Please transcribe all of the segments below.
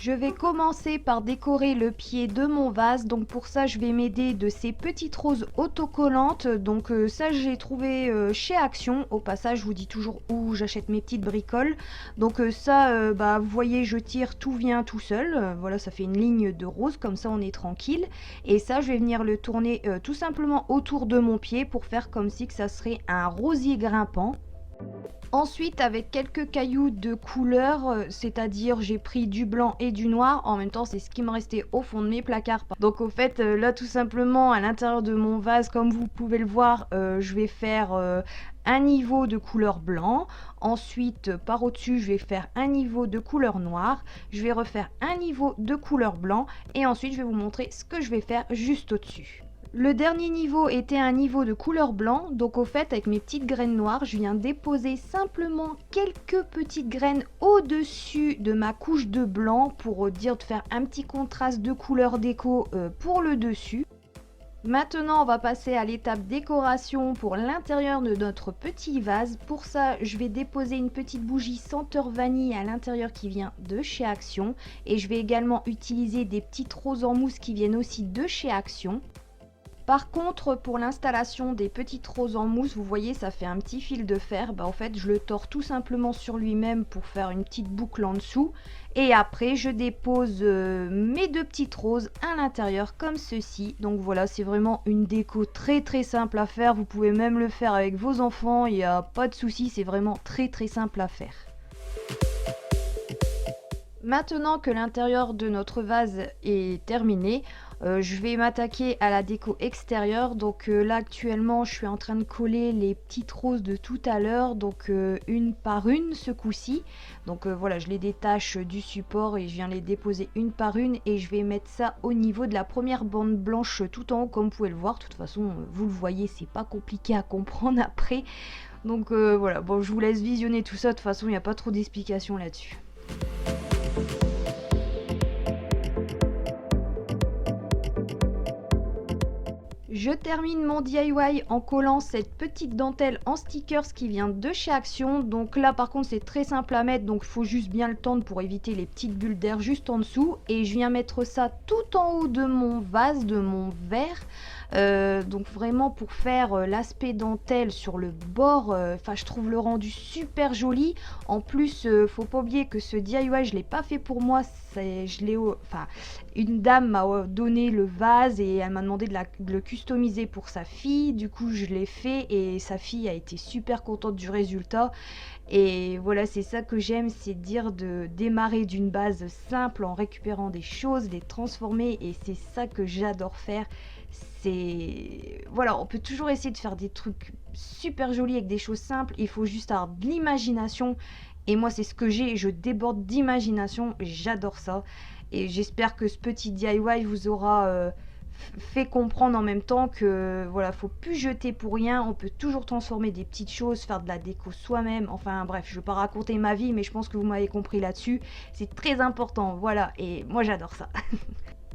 Je vais commencer par décorer le pied de mon vase, donc pour ça je vais m'aider de ces petites roses autocollantes, donc ça j'ai trouvé chez Action. Au passage je vous dis toujours où j'achète mes petites bricoles, donc ça bah, vous voyez je tire, tout vient tout seul, voilà ça fait une ligne de rose, comme ça on est tranquille, et ça je vais venir le tourner tout simplement autour de mon pied pour faire comme si que ça serait un rosier grimpant. Ensuite, avec quelques cailloux de couleur, c'est-à-dire j'ai pris du blanc et du noir, en même temps c'est ce qui me restait au fond de mes placards. Donc au fait là tout simplement à l'intérieur de mon vase, comme vous pouvez le voir, je vais faire un niveau de couleur blanc. Ensuite par au-dessus je vais faire un niveau de couleur noire. Je vais refaire un niveau de couleur blanc et ensuite je vais vous montrer ce que je vais faire juste au-dessus. Le dernier niveau était un niveau de couleur blanc, donc au fait avec mes petites graines noires, je viens déposer simplement quelques petites graines au-dessus de ma couche de blanc pour dire de faire un petit contraste de couleur déco pour le dessus. Maintenant on va passer à l'étape décoration pour l'intérieur de notre petit vase. Pour ça je vais déposer une petite bougie senteur vanille à l'intérieur qui vient de chez Action, et je vais également utiliser des petites roses en mousse qui viennent aussi de chez Action. Par contre, pour l'installation des petites roses en mousse, vous voyez ça fait un petit fil de fer, bah en fait je le tords tout simplement sur lui-même pour faire une petite boucle en dessous, et après je dépose mes deux petites roses à l'intérieur comme ceci. Donc voilà, c'est vraiment une déco très simple à faire, vous pouvez même le faire avec vos enfants, il n'y a pas de souci, c'est vraiment très simple à faire. Maintenant que l'intérieur de notre vase est terminé, je vais m'attaquer à la déco extérieure. Donc là actuellement je suis en train de coller les petites roses de tout à l'heure, donc une par une ce coup-ci. Donc voilà, je les détache du support et je viens les déposer une par une, et je vais mettre ça au niveau de la première bande blanche tout en haut comme vous pouvez le voir. De toute façon vous le voyez, c'est pas compliqué à comprendre après. Donc voilà, bon je vous laisse visionner tout ça, de toute façon il n'y a pas trop d'explications là-dessus. Je termine mon DIY en collant cette petite dentelle en stickers qui vient de chez Action. Donc là par contre c'est très simple à mettre, donc il faut juste bien le tendre pour éviter les petites bulles d'air juste en dessous. Et je viens mettre ça tout en haut de mon vase, de mon verre. Donc vraiment pour faire l'aspect dentelle sur le bord, enfin je trouve le rendu super joli. En plus faut pas oublier que ce DIY je l'ai pas fait pour moi, une dame m'a donné le vase et elle m'a demandé de le customiser pour sa fille. Du coup je l'ai fait et sa fille a été super contente du résultat. Et voilà, c'est ça que j'aime, c'est dire de démarrer d'une base simple en récupérant des choses, les transformer, et c'est ça que j'adore faire. Voilà, on peut toujours essayer de faire des trucs super jolis avec des choses simples, il faut juste avoir de l'imagination, et moi c'est ce que j'ai, je déborde d'imagination, j'adore ça. Et j'espère que ce petit DIY vous aura fait comprendre en même temps que voilà, faut plus jeter pour rien, on peut toujours transformer des petites choses, faire de la déco soi-même. Enfin bref, je vais pas raconter ma vie, mais je pense que vous m'avez compris là-dessus, c'est très important, voilà, et moi j'adore ça.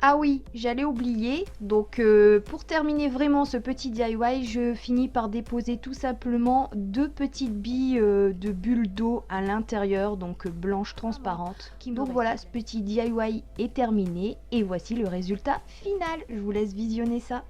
Ah oui, j'allais oublier, donc pour terminer vraiment ce petit DIY, je finis par déposer tout simplement deux petites billes de bulles d'eau à l'intérieur, donc blanches transparentes. Donc voilà, ce petit DIY est terminé et voici le résultat final. Je vous laisse visionner ça.